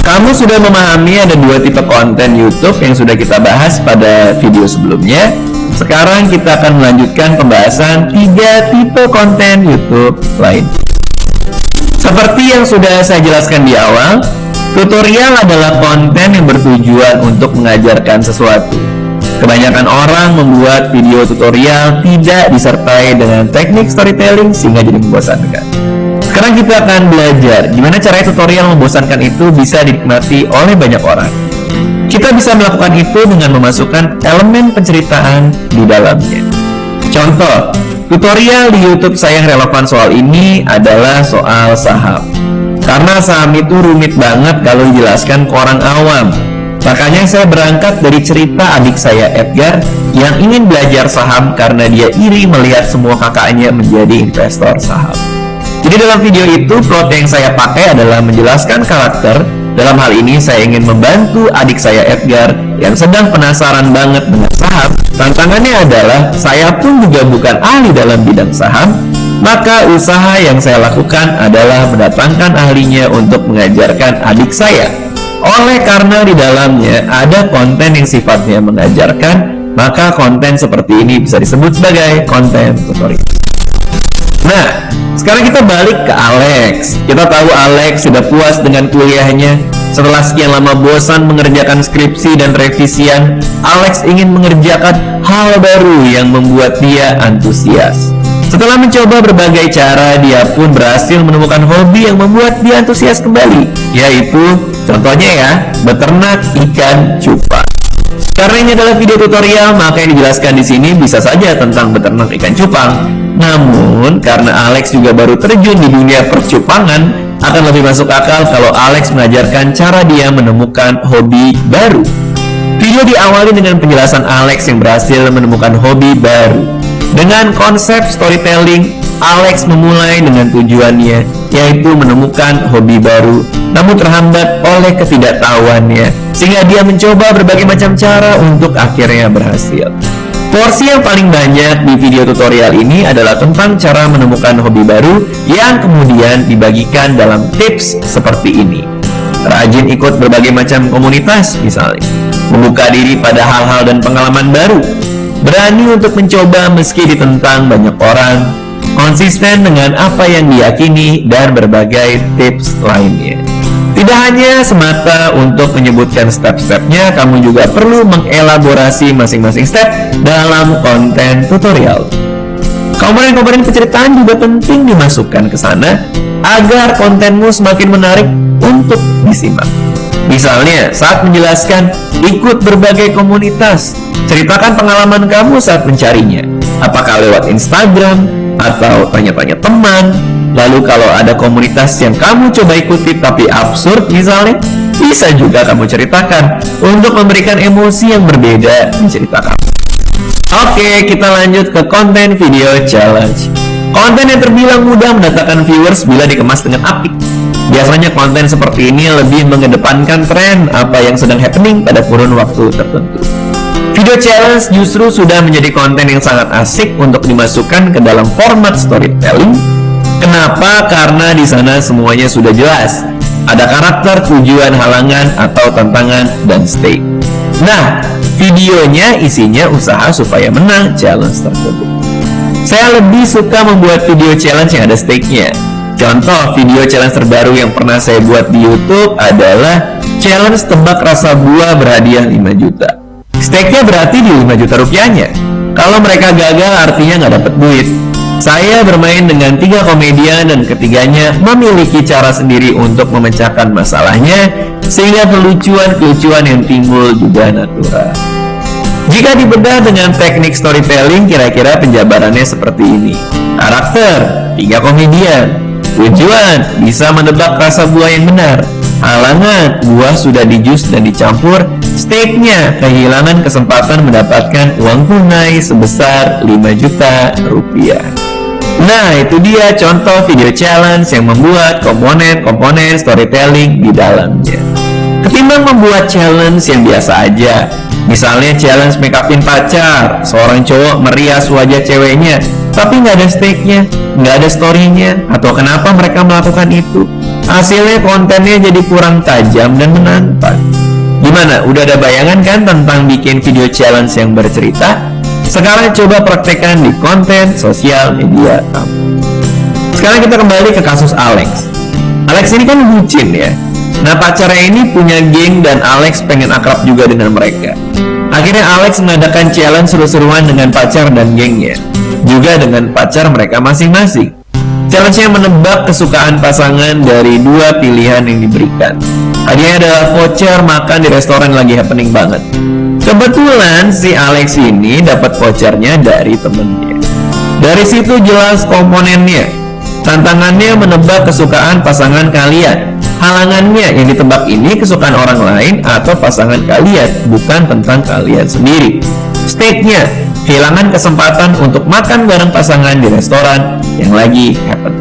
Kamu sudah memahami ada dua tipe konten YouTube yang sudah kita bahas pada video sebelumnya. Sekarang kita akan melanjutkan pembahasan 3 tipe konten YouTube lain. Seperti yang sudah saya jelaskan di awal, tutorial adalah konten yang bertujuan untuk mengajarkan sesuatu. Kebanyakan orang membuat video tutorial tidak disertai dengan teknik storytelling sehingga jadi membosankan. Sekarang kita akan belajar gimana caranya tutorial membosankan itu bisa dinikmati oleh banyak orang. Kita bisa melakukan itu dengan memasukkan elemen penceritaan di dalamnya. Contoh, tutorial di YouTube saya yang relevan soal ini adalah soal saham. Karena saham itu rumit banget kalau dijelaskan ke orang awam. Makanya saya berangkat dari cerita adik saya Edgar yang ingin belajar saham karena dia iri melihat semua kakaknya menjadi investor saham. Jadi dalam video itu plot yang saya pakai adalah menjelaskan karakter. Dalam hal ini saya ingin membantu adik saya Edgar yang sedang penasaran banget dengan saham. Tantangannya adalah saya pun juga bukan ahli dalam bidang saham. Maka usaha yang saya lakukan adalah mendatangkan ahlinya untuk mengajarkan adik saya. Oleh karena di dalamnya ada konten yang sifatnya mengajarkan, maka konten seperti ini bisa disebut sebagai konten tutorial. Nah, sekarang kita balik ke Alex. Kita tahu Alex sudah puas dengan kuliahnya. Setelah sekian lama bosan mengerjakan skripsi dan revisian, Alex ingin mengerjakan hal baru yang membuat dia antusias. Setelah mencoba berbagai cara, dia pun berhasil menemukan hobi yang membuat dia antusias kembali, yaitu contohnya ya, beternak ikan cupang. Karena ini adalah video tutorial, maka yang dijelaskan di sini bisa saja tentang beternak ikan cupang. Namun, karena Alex juga baru terjun di dunia percupangan, akan lebih masuk akal kalau Alex mengajarkan cara dia menemukan hobi baru. Video diawali dengan penjelasan Alex yang berhasil menemukan hobi baru. Dengan konsep storytelling, Alex memulai dengan tujuannya, yaitu menemukan hobi baru, namun terhambat oleh ketidaktahuannya, sehingga dia mencoba berbagai macam cara untuk akhirnya berhasil. Porsi yang paling banyak di video tutorial ini adalah tentang cara menemukan hobi baru yang kemudian dibagikan dalam tips seperti ini. Rajin ikut berbagai macam komunitas misalnya, membuka diri pada hal-hal dan pengalaman baru, berani untuk mencoba meski ditentang banyak orang, konsisten dengan apa yang diyakini, dan berbagai tips lainnya. Tidak hanya semata untuk menyebutkan step-stepnya, kamu juga perlu mengelaborasi masing-masing step dalam konten tutorial. Komponen-komponen penceritaan juga penting dimasukkan ke sana agar kontenmu semakin menarik untuk disimak. Misalnya, saat menjelaskan, ikut berbagai komunitas, ceritakan pengalaman kamu saat mencarinya. Apakah lewat Instagram atau tanya-tanya teman. Lalu kalau ada komunitas yang kamu coba ikuti tapi absurd misalnya, bisa juga kamu ceritakan untuk memberikan emosi yang berbeda di cerita kamu. Oke, kita lanjut ke konten video challenge. Konten yang terbilang mudah mendatangkan viewers bila dikemas dengan apik. Biasanya konten seperti ini lebih mengedepankan tren apa yang sedang happening pada kurun waktu tertentu. Video challenge justru sudah menjadi konten yang sangat asik untuk dimasukkan ke dalam format storytelling. Kenapa? Karena di sana semuanya sudah jelas. Ada karakter, tujuan, halangan, atau tantangan, dan stake. Nah, videonya isinya usaha supaya menang challenge tersebut. Saya lebih suka membuat video challenge yang ada stake-nya. Contoh video challenge terbaru yang pernah saya buat di YouTube adalah challenge tebak rasa buah berhadiah 5 juta. Stake-nya berarti di 5 juta rupiahnya. Kalau mereka gagal artinya nggak dapat duit. Saya bermain dengan 3 komedian dan ketiganya memiliki cara sendiri untuk memecahkan masalahnya, sehingga kelucuan-kelucuan yang timbul juga natural. Jika dibedah dengan teknik storytelling, kira-kira penjabarannya seperti ini. Karakter, 3 komedian. Tujuan, bisa menebak rasa buah yang benar. Halangan, buah sudah dijus dan dicampur. Stake-nya, kehilangan kesempatan mendapatkan uang tunai sebesar 5 juta rupiah. Nah, itu dia contoh video challenge yang membuat komponen-komponen storytelling di dalamnya. Ketimbang membuat challenge yang biasa aja, misalnya challenge make upin pacar, seorang cowok merias wajah ceweknya, tapi nggak ada stake-nya, nggak ada story-nya, atau kenapa mereka melakukan itu. Hasilnya kontennya jadi kurang tajam dan menantang. Gimana? Udah ada bayangan kan tentang bikin video challenge yang bercerita? Sekarang coba praktekkan di konten sosial media kamu. Sekarang kita kembali ke kasus Alex. Alex ini kan bucin ya. Nah, pacarnya ini punya geng dan Alex pengen akrab juga dengan mereka. Akhirnya Alex mengadakan challenge seru-seruan dengan pacar dan gengnya, juga dengan pacar mereka masing-masing. Challenge-nya menebak kesukaan pasangan dari dua pilihan yang diberikan. Hadiahnya adalah voucher makan di restoran lagi happening banget. Kebetulan si Alex ini dapat vouchernya dari temennya. Dari situ jelas komponennya. Tantangannya menebak kesukaan pasangan kalian. Halangannya yang ditebak ini kesukaan orang lain atau pasangan kalian, bukan tentang kalian sendiri. Stake-nya, kehilangan kesempatan untuk makan bareng pasangan di restoran yang lagi happen.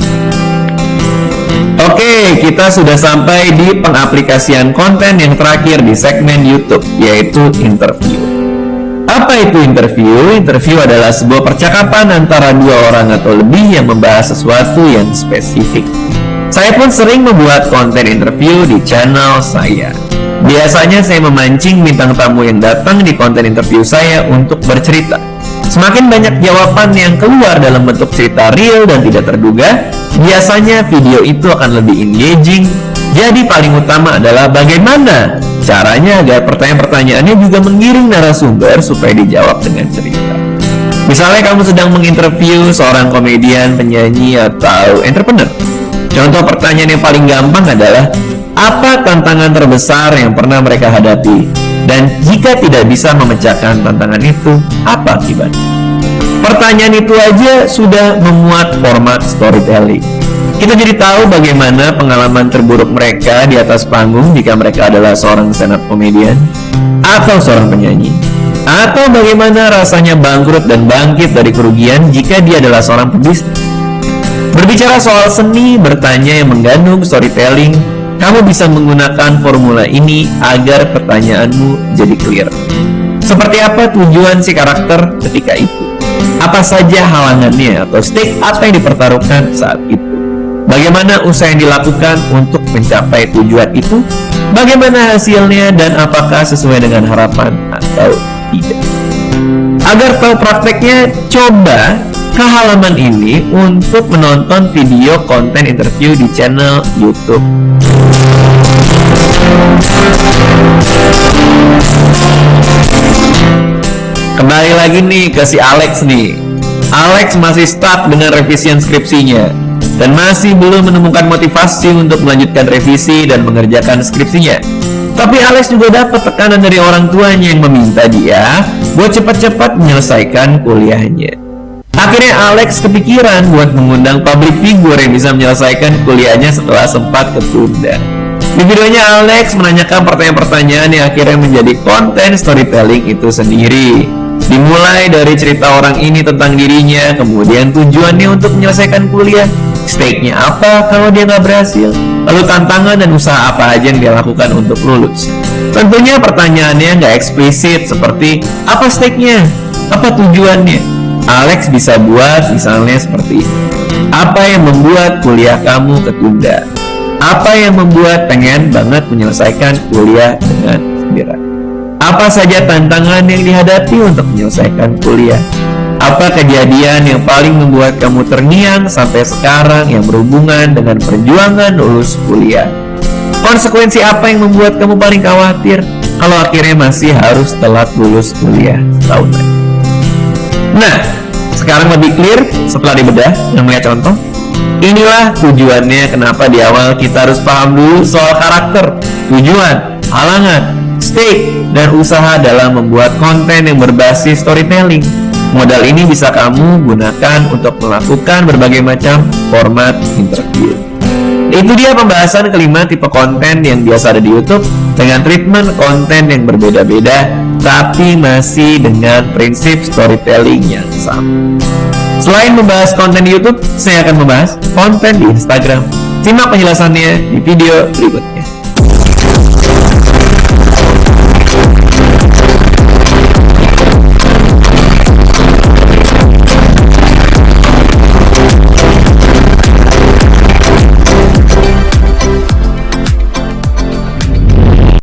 Oke, kita sudah sampai di pengaplikasian konten yang terakhir di segmen YouTube, yaitu interview. Apa itu interview? Interview adalah sebuah percakapan antara dua orang atau lebih yang membahas sesuatu yang spesifik. Saya pun sering membuat konten interview di channel saya. Biasanya saya memancing bintang tamu yang datang di konten interview saya untuk bercerita. Semakin banyak jawaban yang keluar dalam bentuk cerita real dan tidak terduga, biasanya video itu akan lebih engaging. Jadi paling utama adalah bagaimana caranya agar pertanyaan-pertanyaannya juga menggiring narasumber supaya dijawab dengan cerita. Misalnya kamu sedang menginterview seorang komedian, penyanyi, atau entrepreneur. Contoh pertanyaan yang paling gampang adalah, apa tantangan terbesar yang pernah mereka hadapi? Dan jika tidak bisa memecahkan tantangan itu, apa akibatnya? Pertanyaan itu aja sudah memuat format storytelling. Kita jadi tahu bagaimana pengalaman terburuk mereka di atas panggung jika mereka adalah seorang stand up comedian atau seorang penyanyi. Atau bagaimana rasanya bangkrut dan bangkit dari kerugian jika dia adalah seorang pebisnis. Berbicara soal seni bertanya yang mengandung storytelling, kamu bisa menggunakan formula ini agar pertanyaanmu jadi clear. Seperti apa tujuan si karakter ketika itu? Apa saja halangannya atau stake apa yang dipertaruhkan saat itu? Bagaimana usaha yang dilakukan untuk mencapai tujuan itu? Bagaimana hasilnya dan apakah sesuai dengan harapan atau tidak? Agar tahu prakteknya, coba ke halaman ini untuk menonton video konten interview di channel YouTube. Kembali lagi nih ke si Alex nih. Alex masih stuck dengan revisian skripsinya dan masih belum menemukan motivasi untuk melanjutkan revisi dan mengerjakan skripsinya. Tapi Alex juga dapat tekanan dari orang tuanya yang meminta dia buat cepat-cepat menyelesaikan kuliahnya. Akhirnya Alex kepikiran buat mengundang public figure yang bisa menyelesaikan kuliahnya setelah sempat ketunda. Di videonya Alex menanyakan pertanyaan-pertanyaan yang akhirnya menjadi konten storytelling itu sendiri. Dimulai dari cerita orang ini tentang dirinya, kemudian tujuannya untuk menyelesaikan kuliah, stake-nya apa kalau dia nggak berhasil, lalu tantangan dan usaha apa aja yang dia lakukan untuk lulus. Tentunya pertanyaannya nggak eksplisit seperti apa stake-nya, apa tujuannya. Alex bisa buat misalnya seperti ini. Apa yang membuat kuliah kamu ketunda? Apa yang membuat pengen banget menyelesaikan kuliah dengan segera? Apa saja tantangan yang dihadapi untuk menyelesaikan kuliah? Apa kejadian yang paling membuat kamu terngiang sampai sekarang yang berhubungan dengan perjuangan lulus kuliah? Konsekuensi apa yang membuat kamu paling khawatir kalau akhirnya masih harus telat lulus kuliah tahun lagi? Nah, sekarang lebih clear setelah dibedah dan melihat contoh. Inilah tujuannya kenapa di awal kita harus paham dulu soal karakter, tujuan, halangan, stake, dan usaha dalam membuat konten yang berbasis storytelling. Modal ini bisa kamu gunakan untuk melakukan berbagai macam format interview. Itu dia pembahasan kelima tipe konten yang biasa ada di YouTube dengan treatment konten yang berbeda-beda, tapi masih dengan prinsip storytelling yang sama. Selain membahas konten di YouTube, saya akan membahas konten di Instagram. Simak penjelasannya di video berikutnya.